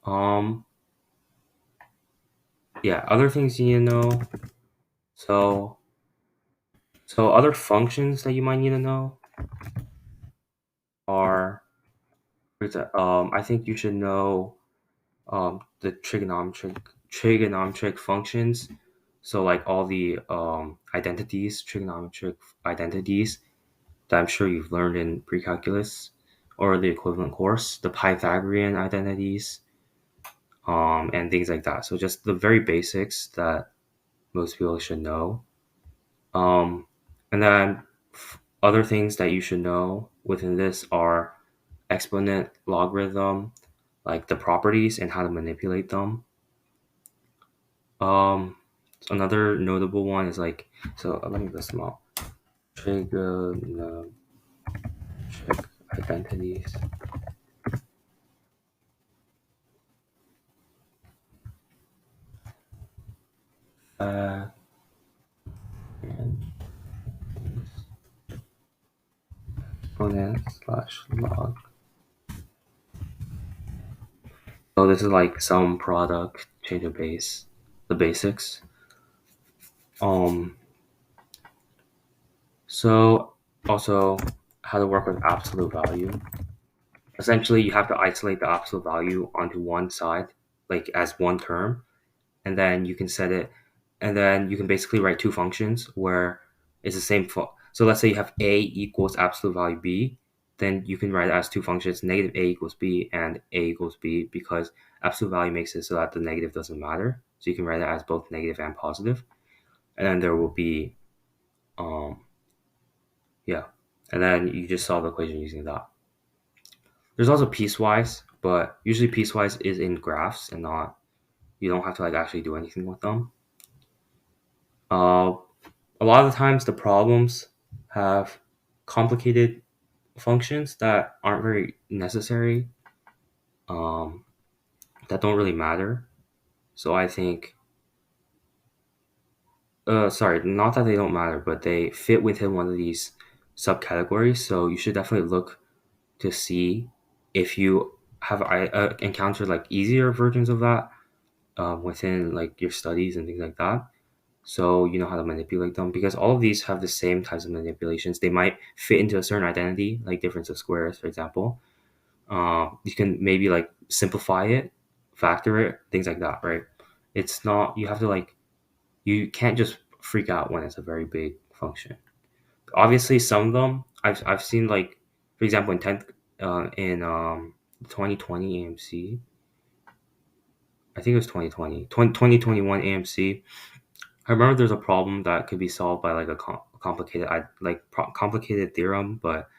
Yeah, other things you need to know. So other functions that you might need to know are, I think you should know the trigonometric functions. So like all the trigonometric identities that I'm sure you've learned in pre-calculus or the equivalent course, the Pythagorean identities, and things like that. So just the very basics that most people should know. Um, and then other things that you should know within this are exponent, logarithm, like the properties and how to manipulate them. Um, Another notable one is like, so let me list them out. Trigonometric identities. And exponent slash log. So this is like sum, product, change of base, the basics. Um, so also how to work with absolute value. Essentially, you have to isolate the absolute value onto one side, like as one term, and then you can set it, and then you can basically write two functions where it's the same. So let's say you have a equals absolute value b, then you can write it as two functions, negative a equals b and a equals b, because absolute value makes it so that the negative doesn't matter. So you can write it as both negative and positive, and then there will be, um, yeah, and then you just solve the equation using that. There's also piecewise, but usually piecewise is in graphs and not, you don't have to like actually do anything with them. Uh, a lot of the times the problems have complicated functions that aren't very necessary, um, that don't really matter. So I think, sorry, not that they don't matter, but they fit within one of these subcategories. So you should definitely look to see if you have encountered like easier versions of that within like your studies and things like that. So you know how to manipulate them, because all of these have the same types of manipulations. They might fit into a certain identity, like difference of squares, for example. You can maybe like simplify it, factor it, things like that, right? It's not, you have to like, you can't just freak out when it's a very big function. Obviously, some of them I've seen, like for example in 10th, in 2020 AMC. I think it was 2021 AMC. I remember there's a problem that could be solved by like a complicated, complicated theorem, but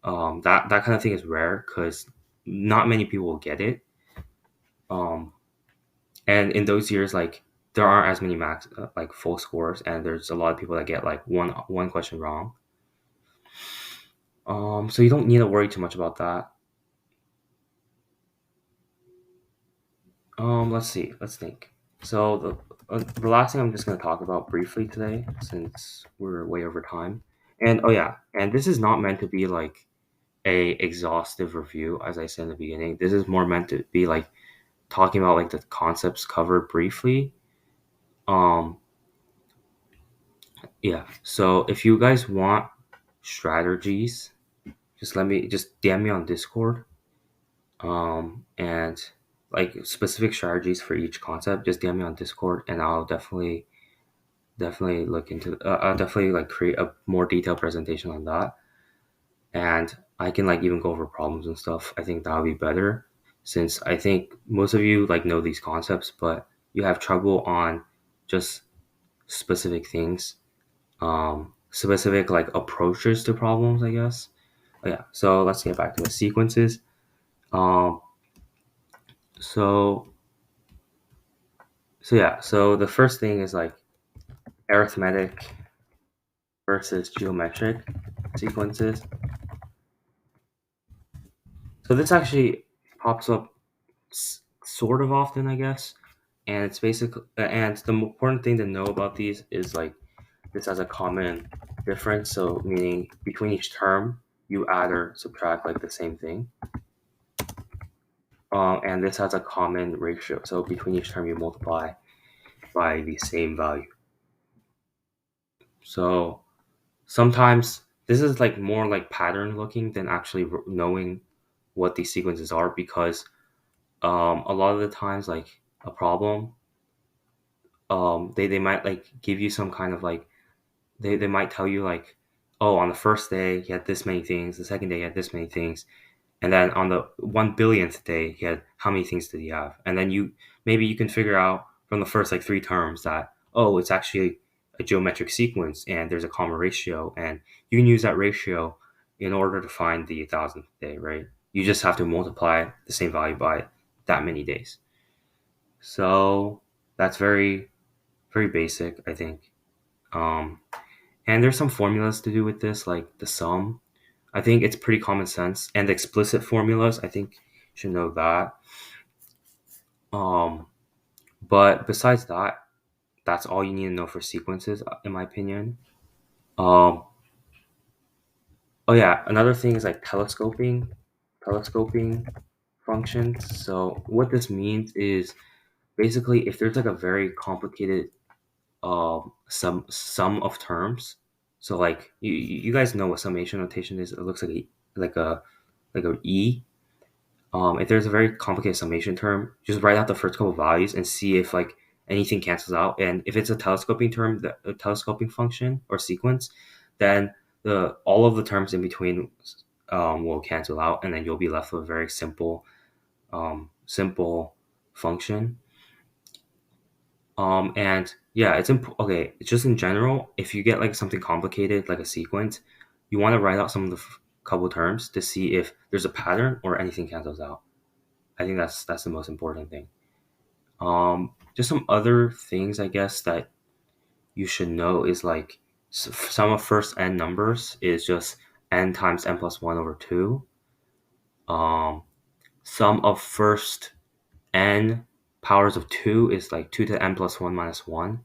that kind of thing is rare because not many people will get it. Um, and in those years, like there aren't as many max like full scores, and there's a lot of people that get like one question wrong. So you don't need to worry too much about that. Let's see. Let's think. So the last thing I'm just going to talk about briefly today, since we're way over time, and oh yeah, and this is not meant to be like a exhaustive review, as I said in the beginning. This is more meant to be like talking about like the concepts covered briefly. Um, yeah. So if you guys want strategies, just DM me on Discord. And like specific strategies for each concept, just DM me on Discord, and I'll definitely look into. I'll definitely like create a more detailed presentation on that, and I can like even go over problems and stuff. I think that would be better, since I think most of you like know these concepts, but you have trouble on just specific things, specific like approaches to problems, I guess. Yeah. So let's get back to the sequences. Um, so yeah. So the first thing is like arithmetic versus geometric sequences. So this actually pops up sort of often, I guess. And it's basically, and the important thing to know about these is like this has a common difference. So meaning between each term, you add or subtract like the same thing. and this has a common ratio. So between each term, you multiply by the same value. So sometimes this is like more like pattern looking than actually knowing what these sequences are, because a lot of the times, like a problem, they might like give you some kind of like, they might tell you like, oh, on the first day he had this many things, the second day he had this many things, and then on the 1 billionth day he had how many things did he have, and then maybe you can figure out from the first like three terms that, oh, it's actually a geometric sequence and there's a common ratio, and you can use that ratio in order to find the 1,000th day, right? You just have to multiply the same value by that many days. So that's very, very basic, I think. um, and there's some formulas to do with this, like the sum. I think it's pretty common sense. And the explicit formulas, I think you should know that. Um, but besides that, that's all you need to know for sequences, in my opinion. Um, oh yeah, another thing is like telescoping functions. So what this means is basically if there's like a very complicated sum of terms. So like you guys know what summation notation is. It looks like like a like a e. If there's a very complicated summation term, just write out the first couple values and see if like anything cancels out. And if it's a telescoping term, a telescoping function or sequence, then the all of the terms in between will cancel out, and then you'll be left with a very simple function. And yeah, okay. It's just in general, if you get like something complicated, like a sequence, you want to write out some of the couple terms to see if there's a pattern or anything cancels out. I think that's the most important thing. Just some other things, I guess, that you should know is like sum of first n numbers is just n times n plus one over two. Um, sum of first n powers of two is like two to n plus one minus one.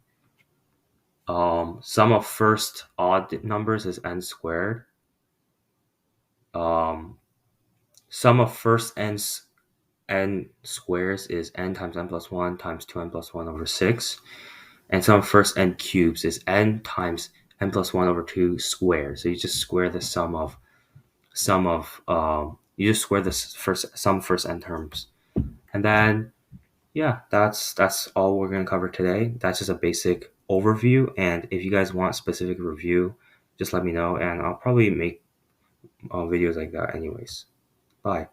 Sum of first odd numbers is n squared. Um, sum of first n squares is n times n plus 1 times 2n plus 1 over 6. And sum of first n cubes is n times n plus 1 over 2 squared. So you just square the you just square the first n terms. And then yeah, that's all we're gonna cover today. That's just a basic overview, and if you guys want specific review, just let me know, and I'll probably make videos like that anyways. Bye.